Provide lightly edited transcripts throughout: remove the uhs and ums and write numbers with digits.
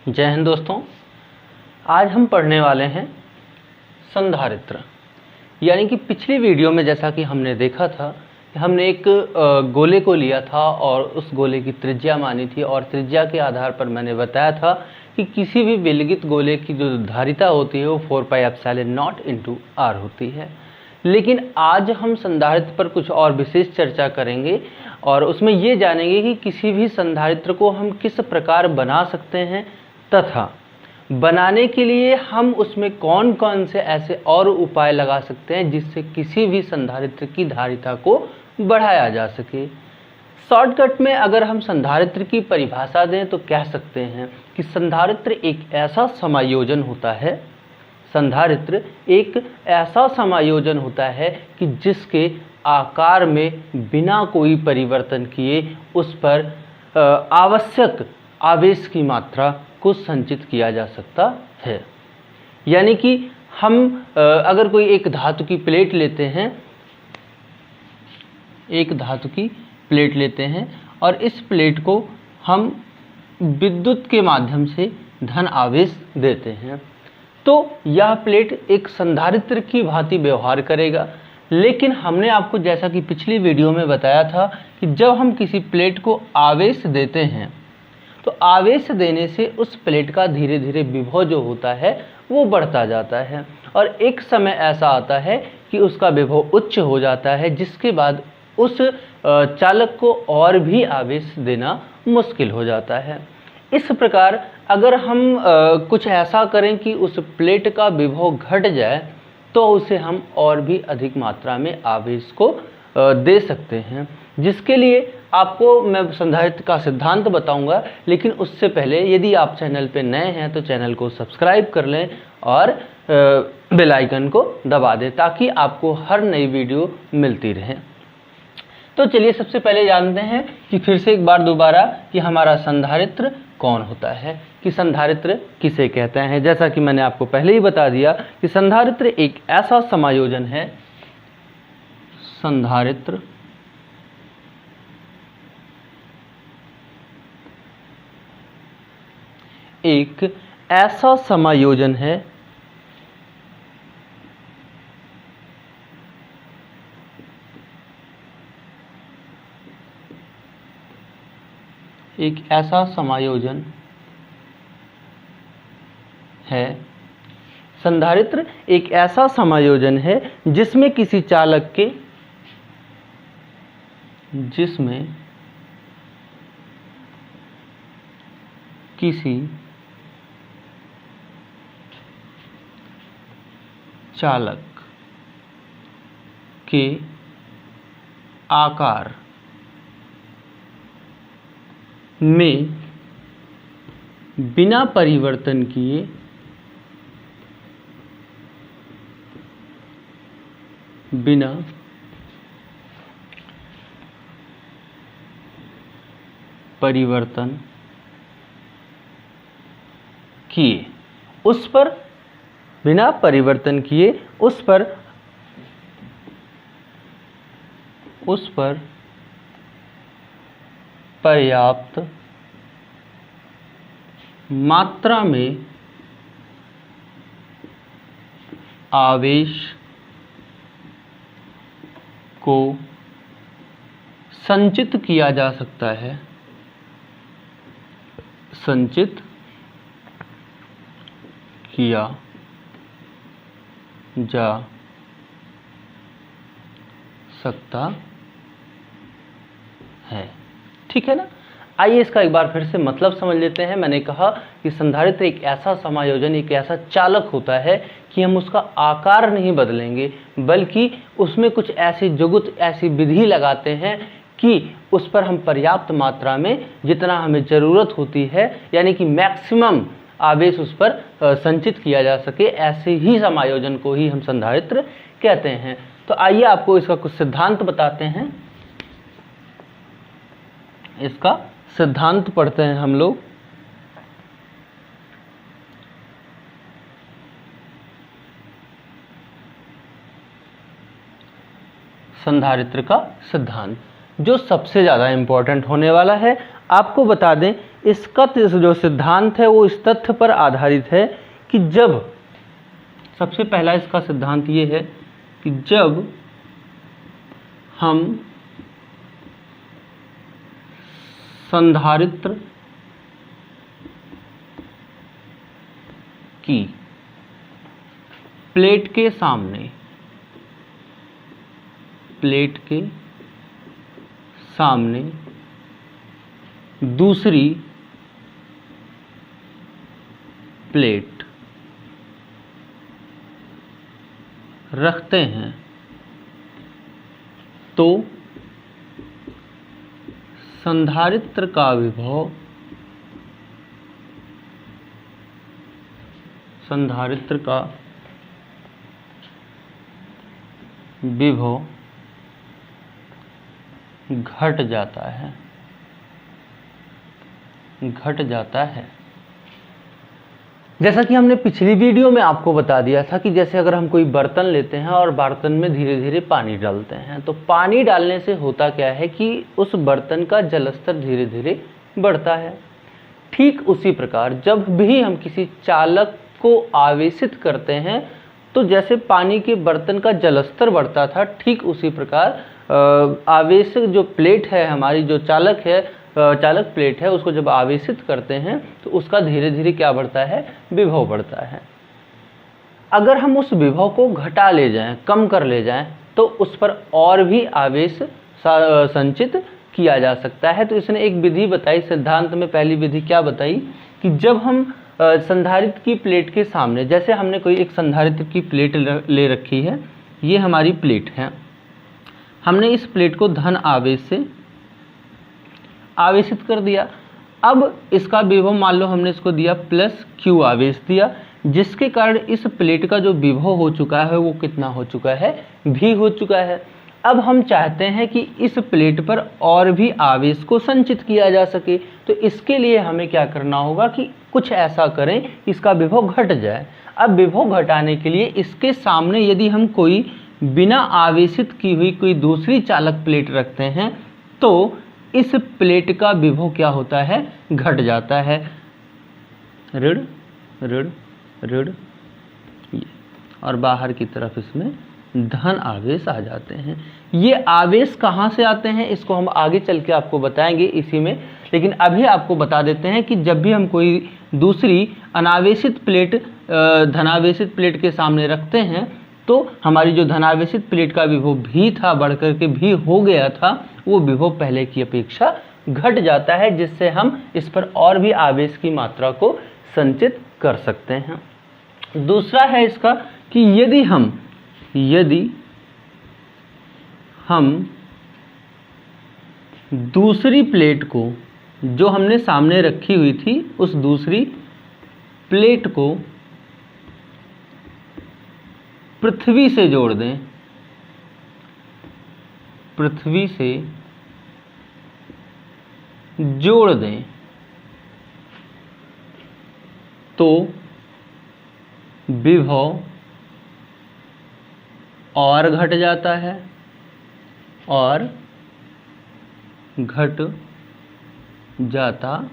जय हिंद दोस्तों। आज हम पढ़ने वाले हैं संधारित्र। यानी कि पिछली वीडियो में जैसा कि हमने देखा था कि हमने एक गोले को लिया था और उस गोले की त्रिज्या मानी थी और त्रिज्या के आधार पर मैंने बताया था कि किसी भी विलगित गोले की जो धारिता होती है वो 4πε0 × r होती है। लेकिन आज हम संधारित्र पर कुछ और विशेष चर्चा करेंगे और उसमें ये जानेंगे कि किसी भी संधारित्र को हम किस प्रकार बना सकते हैं तथा बनाने के लिए हम उसमें कौन कौन से ऐसे और उपाय लगा सकते हैं जिससे किसी भी संधारित्र की धारिता को बढ़ाया जा सके। शॉर्टकट में अगर हम संधारित्र की परिभाषा दें तो कह सकते हैं कि संधारित्र एक ऐसा समायोजन होता है संधारित्र एक ऐसा समायोजन होता है कि जिसके आकार में बिना कोई परिवर्तन किए उस पर आवश्यक आवेश की मात्रा को संचित किया जा सकता है। यानी कि हम अगर कोई एक धातु की प्लेट लेते हैं और इस प्लेट को हम विद्युत के माध्यम से धन आवेश देते हैं तो यह प्लेट एक संधारित्र की भांति व्यवहार करेगा। लेकिन हमने आपको जैसा कि पिछली वीडियो में बताया था कि जब हम किसी प्लेट को आवेश देते हैं तो आवेश देने से उस प्लेट का धीरे धीरे विभव जो होता है वो बढ़ता जाता है और एक समय ऐसा आता है कि उसका विभव उच्च हो जाता है, जिसके बाद उस चालक को और भी आवेश देना मुश्किल हो जाता है। इस प्रकार अगर हम कुछ ऐसा करें कि उस प्लेट का विभव घट जाए तो उसे हम और भी अधिक मात्रा में आवेश को दे सकते हैं, जिसके लिए आपको मैं संधारित्र का सिद्धांत बताऊंगा। लेकिन उससे पहले यदि आप चैनल पे नए हैं तो चैनल को सब्सक्राइब कर लें और बेल आइकन को दबा दें ताकि आपको हर नई वीडियो मिलती रहे। तो चलिए सबसे पहले जानते हैं कि फिर से एक बार दोबारा कि हमारा संधारित्र कौन होता है, कि संधारित्र किसे कहते हैं। जैसा कि मैंने आपको पहले ही बता दिया कि संधारित्र एक ऐसा समायोजन है संधारित्र एक ऐसा समायोजन है संधारित्र एक ऐसा समायोजन है जिसमें किसी चालक के आकार में बिना परिवर्तन किए उस पर पर्याप्त मात्रा में आवेश को संचित किया जा सकता है ठीक है ना। आइए इसका एक बार फिर से मतलब समझ लेते हैं। मैंने कहा कि संधारित्र एक ऐसा समायोजन, एक ऐसा चालक होता है कि हम उसका आकार नहीं बदलेंगे बल्कि उसमें कुछ ऐसी विधि लगाते हैं कि उस पर हम पर्याप्त मात्रा में जितना हमें ज़रूरत होती है यानी कि मैक्सिमम आवेश उस पर संचित किया जा सके। ऐसे ही समायोजन को ही हम संधारित्र कहते हैं। तो आइए आपको इसका कुछ सिद्धांत बताते हैं। इसका सिद्धांत पढ़ते हैं हम लोग। संधारित्र का सिद्धांत जो सबसे ज़्यादा इम्पोर्टेंट होने वाला है। आपको बता दें इसका जो सिद्धांत है वो इस तथ्य पर आधारित है कि जब, सबसे पहला इसका सिद्धांत ये है कि जब हम संधारित्र की प्लेट के सामने दूसरी प्लेट रखते हैं तो संधारित्र का विभव घट जाता है। जैसा कि हमने पिछली वीडियो में आपको बता दिया था कि जैसे अगर हम कोई बर्तन लेते हैं और बर्तन में धीरे धीरे पानी डालते हैं, तो पानी डालने से होता क्या है कि उस बर्तन का जलस्तर धीरे धीरे बढ़ता है। ठीक उसी प्रकार जब भी हम किसी चालक को आवेशित करते हैं तो जैसे पानी के बर्तन का जलस्तर बढ़ता था, ठीक उसी प्रकार आवेशक जो प्लेट है हमारी, जो चालक प्लेट है, उसको जब आवेशित करते हैं तो उसका धीरे धीरे क्या बढ़ता है, विभव बढ़ता है। अगर हम उस विभव को घटा ले जाएं, कम कर ले जाएं, तो उस पर और भी आवेश संचित किया जा सकता है। तो इसने एक विधि बताई सिद्धांत में, पहली विधि क्या बताई कि जब हम संधारित्र की प्लेट के सामने, जैसे हमने कोई एक संधारित्र की प्लेट ले रखी है, ये हमारी प्लेट है, हमने इस प्लेट को धन आवेश से आवेशित कर दिया। अब इसका विभव मान लो हमने इसको दिया प्लस Q आवेश दिया, जिसके कारण इस प्लेट का जो विभव हो चुका है वो कितना हो चुका है, V हो चुका है। अब हम चाहते हैं कि इस प्लेट पर और भी आवेश को संचित किया जा सके, तो इसके लिए हमें क्या करना होगा कि कुछ ऐसा करें इसका विभव घट जाए। अब विभव घटाने के लिए इसके सामने यदि हम कोई बिना आवेशित की हुई कोई दूसरी चालक प्लेट रखते हैं तो इस प्लेट का विभव क्या होता है, घट जाता है। ऋण ऋण ऋण, और बाहर की तरफ इसमें धन आवेश आ जाते हैं। ये आवेश कहाँ से आते हैं इसको हम आगे चल के आपको बताएंगे इसी में, लेकिन अभी आपको बता देते हैं कि जब भी हम कोई दूसरी अनावेशित प्लेट धनावेशित प्लेट के सामने रखते हैं तो हमारी जो धनावेशित प्लेट का विभव भी था बढ़कर के भी हो गया था, वो विभव पहले की अपेक्षा घट जाता है, जिससे हम इस पर और भी आवेश की मात्रा को संचित कर सकते हैं। दूसरा है इसका कि यदि हम दूसरी प्लेट को जो हमने सामने रखी हुई थी, उस दूसरी प्लेट को पृथ्वी से जोड़ दें, पृथ्वी से जोड़ दें, तो विभव और घट जाता है और घट जाता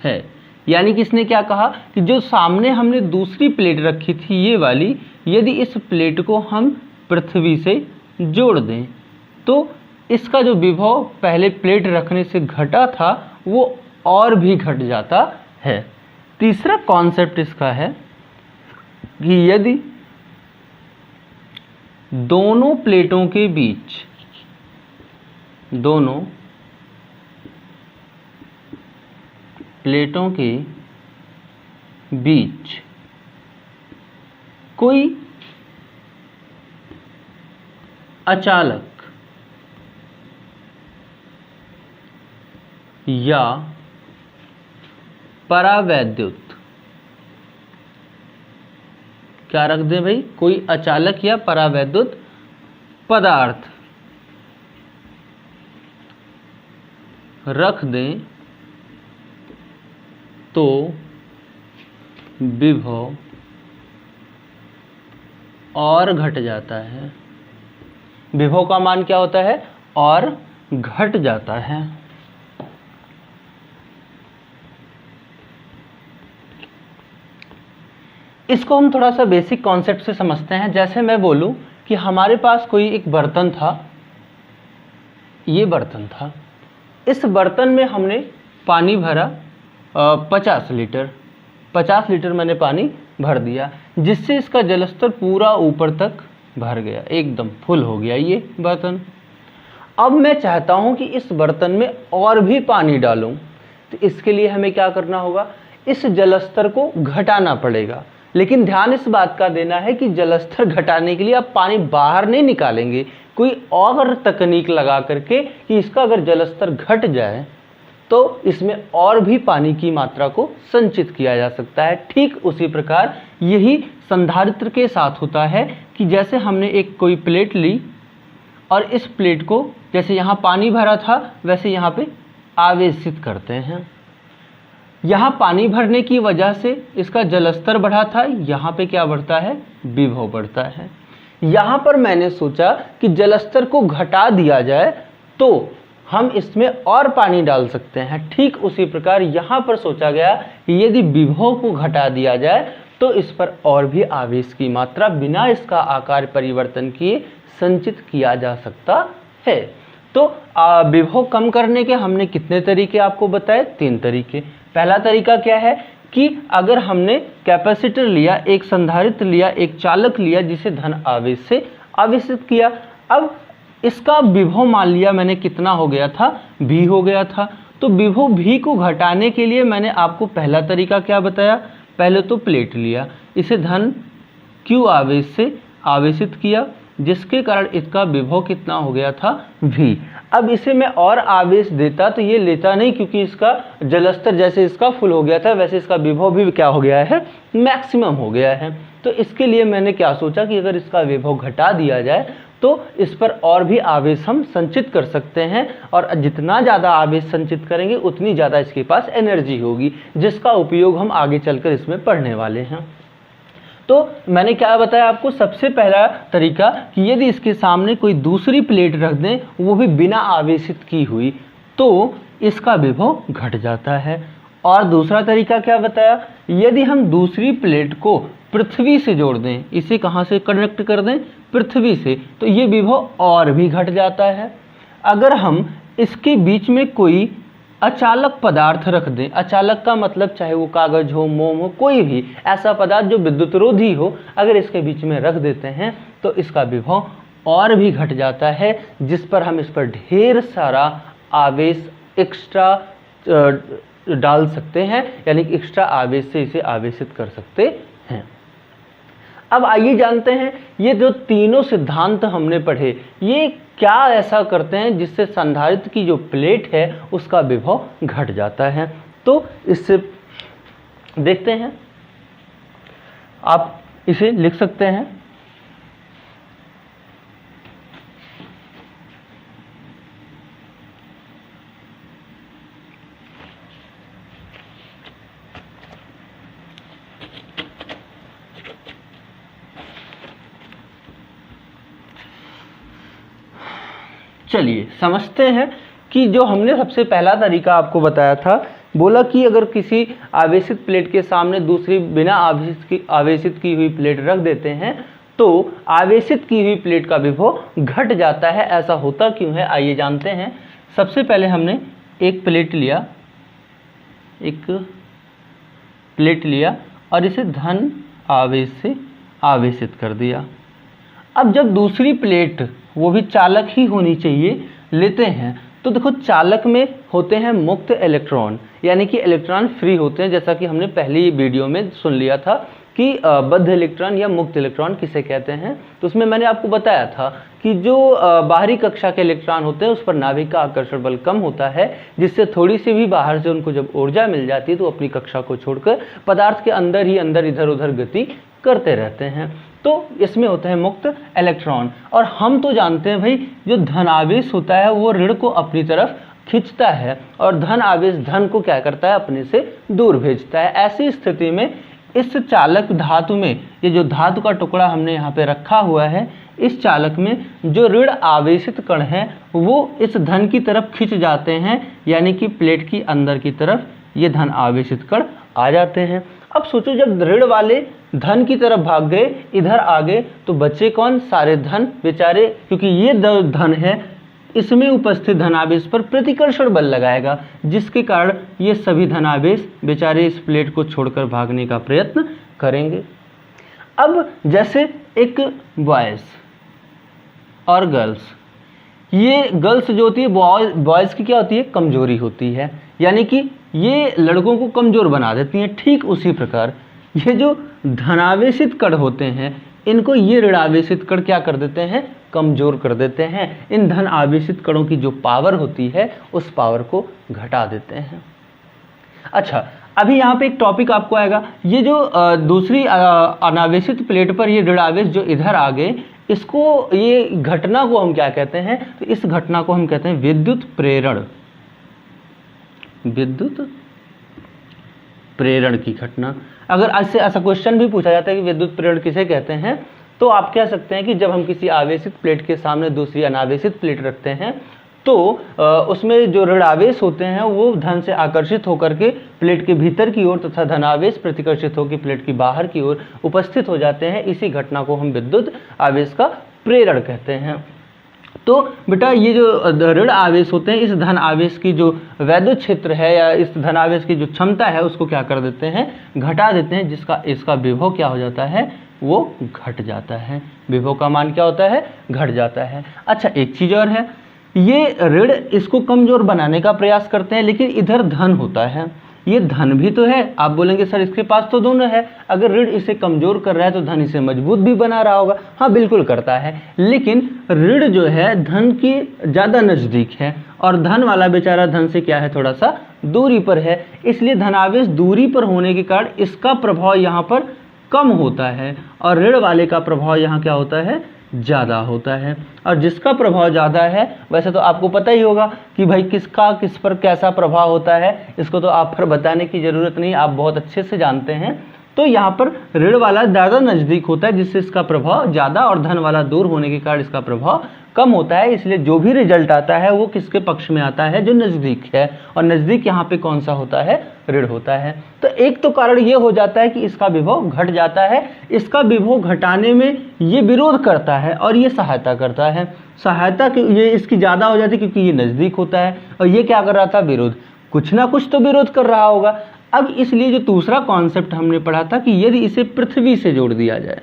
है। यानी कि इसने क्या कहा कि जो सामने हमने दूसरी प्लेट रखी थी ये वाली, यदि इस प्लेट को हम पृथ्वी से जोड़ दें तो इसका जो विभव पहले प्लेट रखने से घटा था वो और भी घट जाता है। तीसरा कॉन्सेप्ट इसका है कि यदि दोनों प्लेटों के बीच कोई अचालक या परावैद्युत, क्या रख दें भाई, कोई अचालक या परावैद्युत पदार्थ रख दें तो विभव और घट जाता है। विभव का मान क्या होता है, और घट जाता है। इसको हम थोड़ा सा बेसिक कॉन्सेप्ट से समझते हैं। जैसे मैं बोलूं कि हमारे पास कोई एक बर्तन था, ये बर्तन था, इस बर्तन में हमने पानी भरा 50 लीटर मैंने पानी भर दिया, जिससे इसका जलस्तर पूरा ऊपर तक भर गया, एकदम फुल हो गया ये बर्तन। अब मैं चाहता हूं कि इस बर्तन में और भी पानी डालूं, तो इसके लिए हमें क्या करना होगा, इस जलस्तर को घटाना पड़ेगा। लेकिन ध्यान इस बात का देना है कि जलस्तर घटाने के लिए आप पानी बाहर नहीं निकालेंगे, कोई और तकनीक लगा करके कि इसका अगर जलस्तर घट जाए तो इसमें और भी पानी की मात्रा को संचित किया जा सकता है। ठीक उसी प्रकार यही संधारित्र के साथ होता है कि जैसे हमने एक कोई प्लेट ली और इस प्लेट को जैसे यहाँ पानी भरा था वैसे यहाँ पे आवेशित करते हैं। यहाँ पानी भरने की वजह से इसका जलस्तर बढ़ा था, यहाँ पे क्या बढ़ता है, विभव बढ़ता है। यहाँ पर मैंने सोचा कि जलस्तर को घटा दिया जाए तो हम इसमें और पानी डाल सकते हैं। ठीक उसी प्रकार यहाँ पर सोचा गया कि यदि विभव को घटा दिया जाए तो इस पर और भी आवेश की मात्रा बिना इसका आकार परिवर्तन किए संचित किया जा सकता है। तो विभव कम करने के हमने कितने तरीके आपको बताए, 3 तरीके। पहला तरीका क्या है कि अगर हमने कैपेसिटर लिया, एक संधारित्र लिया, एक चालक लिया जिसे धन आवेश से आवेशित किया, अब इसका विभव मान लिया मैंने कितना हो गया था, V हो गया था। तो विभव V को घटाने के लिए मैंने आपको पहला तरीका क्या बताया, पहले तो प्लेट लिया, इसे धन Q आवेश से आवेशित किया, जिसके कारण इसका विभव कितना हो गया था, V। अब इसे मैं और आवेश देता तो ये लेता नहीं, क्योंकि इसका जलस्तर जैसे इसका फुल हो गया था वैसे इसका विभव भी क्या हो गया है, मैक्सिमम हो गया है। तो इसके लिए मैंने क्या सोचा कि अगर इसका विभव घटा दिया जाए तो इस पर और भी आवेश हम संचित कर सकते हैं, और जितना ज़्यादा आवेश संचित करेंगे उतनी ज़्यादा इसके पास एनर्जी होगी, जिसका उपयोग हम आगे चलकर इसमें पढ़ने वाले हैं। तो मैंने क्या बताया आपको, सबसे पहला तरीका कि यदि इसके सामने कोई दूसरी प्लेट रख दें, वो भी बिना आवेशित की हुई, तो इसका विभव घट जाता है। और दूसरा तरीका क्या बताया, यदि हम दूसरी प्लेट को पृथ्वी से जोड़ दें, इसे कहाँ से कनेक्ट कर दें, पृथ्वी से, तो ये विभव और भी घट जाता है। अगर हम इसके बीच में कोई अचालक पदार्थ रख दें, अचालक का मतलब चाहे वो कागज हो, मोम हो, कोई भी ऐसा पदार्थ जो विद्युतरोधी हो, अगर इसके बीच में रख देते हैं तो इसका विभव और भी घट जाता है, जिस पर हम इस पर ढेर सारा आवेश एक्स्ट्रा डाल सकते हैं, यानी कि एक्स्ट्रा आवेश से इसे आवेशित कर सकते हैं। अब आइए जानते हैं ये जो तीनों सिद्धांत हमने पढ़े ये क्या ऐसा करते हैं जिससे संधारित्र की जो प्लेट है उसका विभव घट जाता है। तो इससे देखते हैं, आप इसे लिख सकते हैं। चलिए समझते हैं कि जो हमने सबसे पहला तरीका आपको बताया था, बोला कि अगर किसी आवेशित प्लेट के सामने दूसरी बिना आवेशित की हुई प्लेट रख देते हैं तो आवेशित की हुई प्लेट का विभव घट जाता है। ऐसा होता क्यों है, आइए जानते हैं। सबसे पहले हमने एक प्लेट लिया और इसे धन आवेश से आवेशित कर दिया। अब जब दूसरी प्लेट, वो भी चालक ही होनी चाहिए, लेते हैं तो देखो चालक में होते हैं मुक्त इलेक्ट्रॉन, यानी कि इलेक्ट्रॉन फ्री होते हैं, जैसा कि हमने पहली वीडियो में सुन लिया था कि बद्ध इलेक्ट्रॉन या मुक्त इलेक्ट्रॉन किसे कहते हैं। तो उसमें मैंने आपको बताया था कि जो बाहरी कक्षा के इलेक्ट्रॉन होते हैं उस पर नाभिक का आकर्षण बल कम होता है, जिससे थोड़ी सी भी बाहर से उनको जब ऊर्जा मिल जाती है तो अपनी कक्षा को छोड़कर पदार्थ के अंदर ही अंदर इधर उधर गति करते रहते हैं। तो इसमें होता है मुक्त इलेक्ट्रॉन। और हम तो जानते हैं भाई जो धन आवेश होता है वो ऋण को अपनी तरफ खींचता है और धन आवेश धन को क्या करता है, अपने से दूर भेजता है। ऐसी स्थिति में इस चालक धातु में, ये जो धातु का टुकड़ा हमने यहाँ पे रखा हुआ है, इस चालक में जो ऋण आवेशित कण हैं वो इस धन की तरफ खिंच जाते हैं, यानी कि प्लेट की अंदर की तरफ ये धन आवेशित कण आ जाते हैं। अब सोचो जब ऋण वाले धन की तरफ भाग गए, इधर आ गए, तो बचे कौन? सारे धन बेचारे, क्योंकि ये धन है, इसमें उपस्थित धनावेश पर प्रतिकर्षण बल लगाएगा, जिसके कारण ये सभी धनावेश बेचारे इस प्लेट को छोड़कर भागने का प्रयत्न करेंगे। अब जैसे एक बॉयज और गर्ल्स, ये गर्ल्स जो होती है, बॉयज़ की क्या होती है? कमजोरी होती है, यानी कि ये लड़कों को कमज़ोर बना देती हैं। ठीक उसी प्रकार ये जो धनावेशित कण होते हैं, इनको ये ऋणावेशित कण क्या कर देते हैं? कमज़ोर कर देते हैं। इन धन आवेशित कणों की जो पावर होती है, उस पावर को घटा देते हैं। अच्छा, अभी यहाँ पे एक टॉपिक आपको आएगा, ये जो दूसरी अनावेशित प्लेट पर ये ऋणावेश जो इधर आ गए, इसको, ये घटना को हम क्या कहते हैं? तो इस घटना को हम कहते हैं विद्युत प्रेरण। विद्युत प्रेरण की घटना। अगर ऐसे ऐसा क्वेश्चन भी पूछा जाता है कि विद्युत प्रेरण किसे कहते हैं, तो आप कह सकते हैं कि जब हम किसी आवेशित प्लेट के सामने दूसरी अनावेशित प्लेट रखते हैं, तो उसमें जो ऋणावेश होते हैं वो धन से आकर्षित होकर के प्लेट के भीतर की ओर तथा धनावेश प्रतिकर्षित होकर प्लेट की बाहर की ओर उपस्थित हो जाते हैं। इसी घटना को हम विद्युत आवेश का प्रेरण कहते हैं। तो बेटा ये जो ऋण आवेश होते हैं, इस धन आवेश की जो वैद्युत क्षेत्र है या इस धन आवेश की जो क्षमता है, उसको क्या कर देते हैं? घटा देते हैं, जिसका इसका विभव क्या हो जाता है? वो घट जाता है। विभव का मान क्या होता है? घट जाता है। अच्छा, एक चीज़ और है, ये ऋण इसको कमजोर बनाने का प्रयास करते हैं, लेकिन इधर धन होता है, ये धन भी तो है। आप बोलेंगे सर इसके पास तो दोनों है, अगर ऋण इसे कमजोर कर रहा है तो धन इसे मजबूत भी बना रहा होगा। हाँ बिल्कुल करता है, लेकिन ऋण जो है धन की ज़्यादा नज़दीक है और धन वाला बेचारा धन से क्या है? थोड़ा सा दूरी पर है। इसलिए धनावेश दूरी पर होने के कारण इसका प्रभाव यहाँ पर कम होता है और ऋण वाले का प्रभाव यहाँ क्या होता है? ज़्यादा होता है। और जिसका प्रभाव ज़्यादा है, वैसे तो आपको पता ही होगा कि भाई किसका किस पर कैसा प्रभाव होता है, इसको तो आप पर बताने की ज़रूरत नहीं, आप बहुत अच्छे से जानते हैं। तो यहाँ पर ऋण वाला ज़्यादा नज़दीक होता है, जिससे इसका प्रभाव ज़्यादा, और धन वाला दूर होने के कारण इसका प्रभाव कम होता है। इसलिए जो भी रिजल्ट आता है वो किसके पक्ष में आता है? जो नज़दीक है, और नज़दीक यहाँ पे कौन सा होता है? ऋण होता है। तो एक तो कारण ये हो जाता है कि इसका विभव घट जाता है। इसका विभव घटाने में ये विरोध करता है और ये सहायता करता है। सहायता ये इसकी ज़्यादा हो जाती है क्योंकि ये नज़दीक होता है, और ये क्या कर रहा था? विरोध। कुछ ना कुछ तो विरोध कर रहा होगा। अब इसलिए जो दूसरा कॉन्सेप्ट हमने पढ़ा था कि यदि इसे पृथ्वी से जोड़ दिया जाए,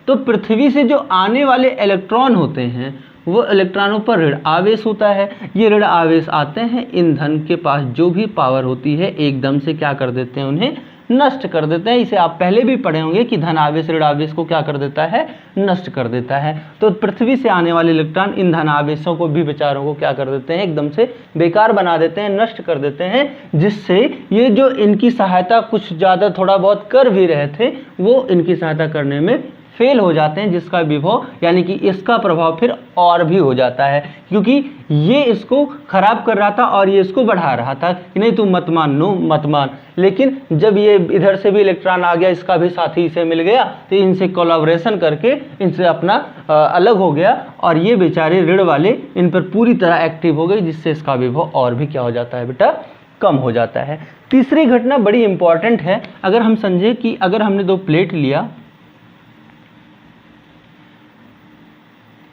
तो पृथ्वी से जो आने वाले इलेक्ट्रॉन होते हैं, वो इलेक्ट्रॉनों पर ऋण आवेश होता है। ये ऋण आवेश आते हैं, इन धन के पास जो भी पावर होती है एकदम से क्या कर देते हैं? उन्हें नष्ट कर देते हैं। इसे आप पहले भी पढ़े होंगे कि धन आवेश ऋण आवेश को क्या कर देता है? नष्ट कर देता है। तो पृथ्वी से आने वाले इलेक्ट्रॉन इन धन आवेशों को भी बेचारों को क्या कर देते हैं? एकदम से बेकार बना देते हैं, नष्ट कर देते हैं, जिससे ये जो इनकी सहायता कुछ ज़्यादा थोड़ा बहुत कर भी रहे थे, वो इनकी सहायता करने में फेल हो जाते हैं, जिसका विभव यानी कि इसका प्रभाव फिर और भी हो जाता है, क्योंकि ये इसको खराब कर रहा था और ये इसको बढ़ा रहा था कि नहीं तुम मत मान, नो मत मान। लेकिन जब ये इधर से भी इलेक्ट्रॉन आ गया, इसका भी साथी इसे मिल गया, तो इनसे कोलैबोरेशन करके इनसे अपना अलग हो गया, और ये बेचारे ऋण वाले इन पर पूरी तरह एक्टिव हो गए, जिससे इसका विभव और भी क्या हो जाता है बेटा? कम हो जाता है। तीसरी घटना बड़ी इंपॉर्टेंट है। अगर हम समझे कि अगर हमने दो प्लेट लिया,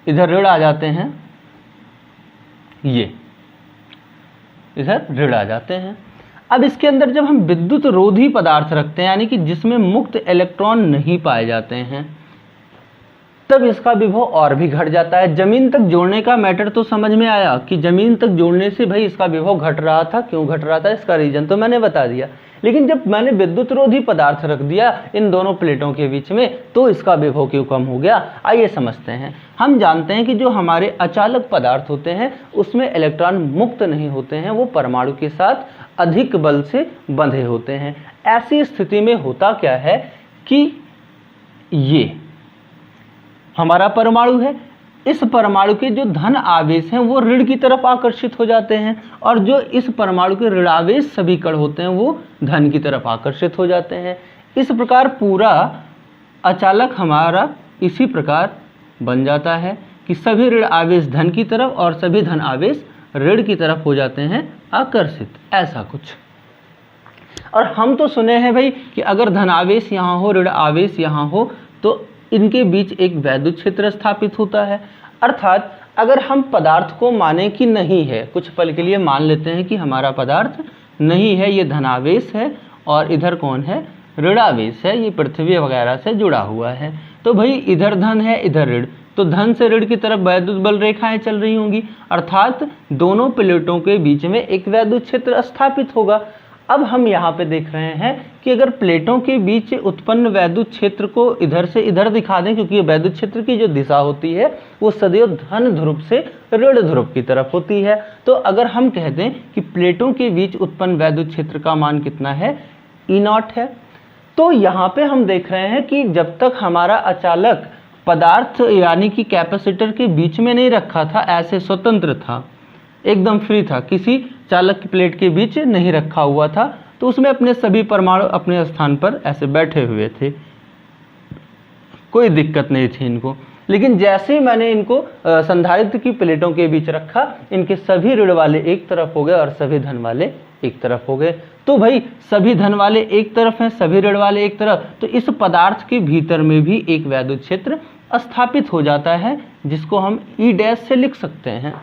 इधर ऋण आ जाते हैं, ये इधर ऋण आ जाते हैं। अब इसके अंदर जब हम विद्युत रोधी पदार्थ रखते हैं, यानी कि जिसमें मुक्त इलेक्ट्रॉन नहीं पाए जाते हैं, तब इसका विभव और भी घट जाता है। जमीन तक जोड़ने का मैटर तो समझ में आया कि जमीन तक जोड़ने से भाई इसका विभव घट रहा था। क्यों घट रहा था? इसका रीजन तो मैंने बता दिया। लेकिन जब मैंने विद्युत रोधी पदार्थ रख दिया इन दोनों प्लेटों के बीच में, तो इसका विभव क्यों कम हो गया? आइए समझते हैं। हम जानते हैं कि जो हमारे अचालक पदार्थ होते हैं उसमें इलेक्ट्रॉन मुक्त नहीं होते हैं, वो परमाणु के साथ अधिक बल से बंधे होते हैं। ऐसी स्थिति में होता क्या है कि ये हमारा परमाणु है, इस परमाणु के जो धन आवेश हैं वो ऋण की तरफ आकर्षित हो जाते हैं, और जो इस परमाणु के ऋणावेश सभी कण होते हैं वो धन की तरफ आकर्षित हो जाते हैं। इस प्रकार पूरा अचालक हमारा इसी प्रकार बन जाता है कि सभी ऋण आवेश धन की तरफ और सभी धन आवेश ऋण की तरफ हो जाते हैं आकर्षित, ऐसा कुछ। और हम तो सुने हैं भाई कि अगर धनावेश यहाँ हो, ऋण आवेश यहाँ हो, तो इनके बीच एक वैद्युत क्षेत्र स्थापित होता है। अर्थात अगर हम पदार्थ को माने कि नहीं है, कुछ पल के लिए मान लेते हैं कि हमारा पदार्थ नहीं है, ये धनावेश है और इधर कौन है, ऋणावेश है, ये पृथ्वी वगैरह से जुड़ा हुआ है। तो भाई इधर धन है, इधर ऋण, तो धन से ऋण की तरफ वैद्युत बल रेखाएं चल रही होंगी, अर्थात दोनों प्लेटों के बीच में एक वैद्युत क्षेत्र स्थापित होगा। अब हम यहाँ पे देख रहे हैं कि अगर प्लेटों के बीच उत्पन्न वैद्युत क्षेत्र को इधर से इधर दिखा दें, क्योंकि वैद्युत क्षेत्र की जो दिशा होती है वो सदैव धन ध्रुव से ऋण ध्रुव की तरफ होती है। तो अगर हम कह दें कि प्लेटों के बीच उत्पन्न वैद्युत क्षेत्र का मान कितना है, E0 है, तो यहाँ पे हम देख रहे हैं कि जब तक हमारा अचालक पदार्थ यानी कि कैपेसिटर के बीच में नहीं रखा था, ऐसे स्वतंत्र था, एकदम फ्री था, किसी चालक की प्लेट के बीच नहीं रखा हुआ था, तो उसमें अपने सभी परमाणु अपने स्थान पर ऐसे बैठे हुए थे, कोई दिक्कत नहीं थी इनको। लेकिन जैसे ही मैंने इनको संधारित्र की प्लेटों के बीच रखा, इनके सभी ऋण वाले एक तरफ हो गए और सभी धन वाले एक तरफ हो गए। तो भाई सभी धन वाले एक तरफ हैं, सभी ऋण वाले एक तरफ, तो इस पदार्थ के भीतर में भी एक वैद्युत क्षेत्र स्थापित हो जाता है, जिसको हम E' से लिख सकते हैं।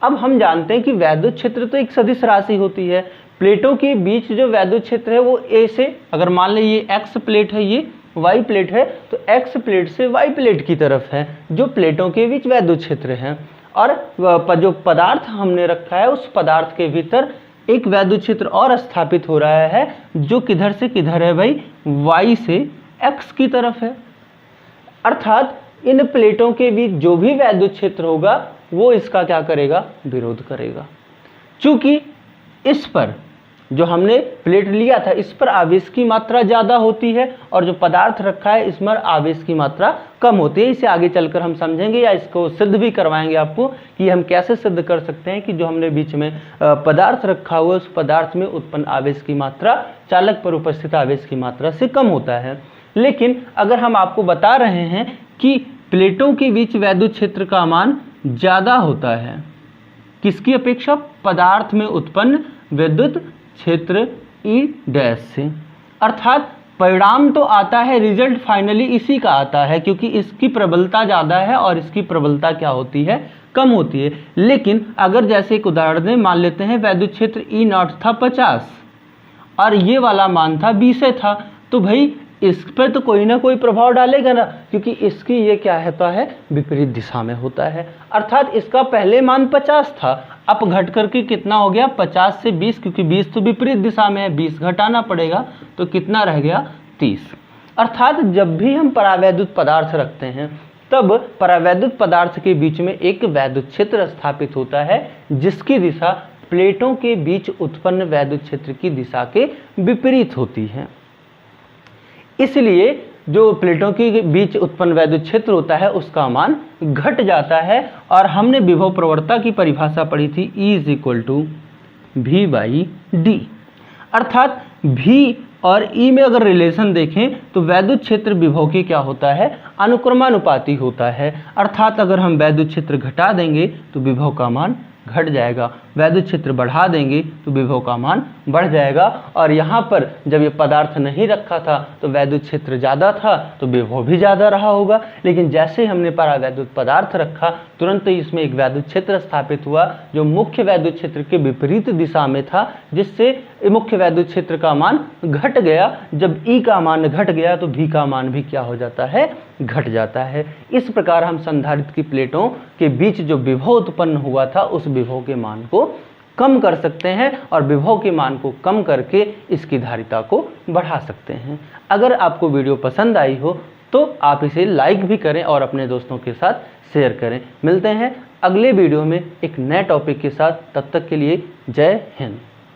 अब हम जानते हैं कि वैद्युत क्षेत्र तो एक सदिश राशि होती है। प्लेटों के बीच जो वैद्युत क्षेत्र है वो ए से, अगर मान लें ये एक्स प्लेट है, ये वाई प्लेट है, तो एक्स प्लेट से वाई प्लेट की तरफ है जो प्लेटों के बीच वैद्युत क्षेत्र है। और जो पदार्थ हमने रखा है उस पदार्थ के भीतर एक वैद्युत क्षेत्र और स्थापित हो रहा है, जो किधर से किधर है भाई, वाई से एक्स की तरफ है। अर्थात इन प्लेटों के बीच जो भी वैद्युत क्षेत्र होगा वो इसका क्या करेगा, विरोध करेगा। चूंकि इस पर जो हमने प्लेट लिया था इस पर आवेश की मात्रा ज़्यादा होती है और जो पदार्थ रखा है इसमें आवेश की मात्रा कम होती है। इसे आगे चलकर हम समझेंगे या इसको सिद्ध भी करवाएंगे आपको कि हम कैसे सिद्ध कर सकते हैं कि जो हमने बीच में पदार्थ रखा हुआ है उस पदार्थ में उत्पन्न आवेश की मात्रा चालक पर उपस्थित आवेश की मात्रा से कम होता है। लेकिन अगर हम आपको बता रहे हैं कि प्लेटों के बीच वैद्युत क्षेत्र का मान ज़्यादा होता है किसकी अपेक्षा, पदार्थ में उत्पन्न विद्युत क्षेत्र E' से, अर्थात परिणाम तो आता है, रिजल्ट फाइनली इसी का आता है, क्योंकि इसकी प्रबलता ज़्यादा है और इसकी प्रबलता क्या होती है, कम होती है। लेकिन अगर जैसे एक उदाहरण दें, मान लेते हैं वैद्युत क्षेत्र E0 था 50 और ये वाला मान था 20 था, तो भाई इस पर तो कोई ना कोई प्रभाव डालेगा ना, क्योंकि इसकी ये क्या होता है, विपरीत दिशा में होता है। अर्थात इसका पहले मान 50 था, अब घट करके कितना हो गया, 50 से 20, क्योंकि 20 तो विपरीत दिशा में है, 20 घटाना पड़ेगा, तो कितना रह गया, 30। अर्थात जब भी हम परावैद्युत पदार्थ रखते हैं तब परावैद्युत पदार्थ के बीच में एक वैद्युत क्षेत्र स्थापित होता है, जिसकी दिशा प्लेटों के बीच उत्पन्न वैद्युत क्षेत्र की दिशा के विपरीत होती है। इसलिए जो प्लेटों के बीच उत्पन्न वैद्युत क्षेत्र होता है उसका मान घट जाता है। और हमने विभव प्रवणता की परिभाषा पढ़ी थी, E = V/D, अर्थात V और E में अगर रिलेशन देखें तो वैद्युत क्षेत्र विभव के क्या होता है, अनुक्रमानुपाती होता है। अर्थात अगर हम वैद्युत क्षेत्र घटा देंगे तो विभव का मान घट जाएगा, वैद्युत क्षेत्र बढ़ा देंगे तो विभव का मान बढ़ जाएगा। और यहाँ पर जब ये पदार्थ नहीं रखा था तो वैद्युत क्षेत्र ज़्यादा था तो विभव भी ज़्यादा रहा होगा। लेकिन जैसे हमने परावैद्युत पदार्थ रखा तुरंत ही इसमें एक वैद्युत क्षेत्र स्थापित हुआ जो मुख्य वैद्युत क्षेत्र के विपरीत दिशा में था, जिससे मुख्य वैद्युत क्षेत्र का मान घट गया। जब E का मान घट गया तो V का मान भी क्या हो जाता है, घट जाता है। इस प्रकार हम संधारित्र की प्लेटों के बीच जो विभव उत्पन्न हुआ था उस विभव के मान को कम कर सकते हैं और विभव के मान को कम करके इसकी धारिता को बढ़ा सकते हैं। अगर आपको वीडियो पसंद आई हो तो आप इसे लाइक भी करें और अपने दोस्तों के साथ शेयर करें। मिलते हैं अगले वीडियो में एक नए टॉपिक के साथ, तब तक के लिए जय हिंद।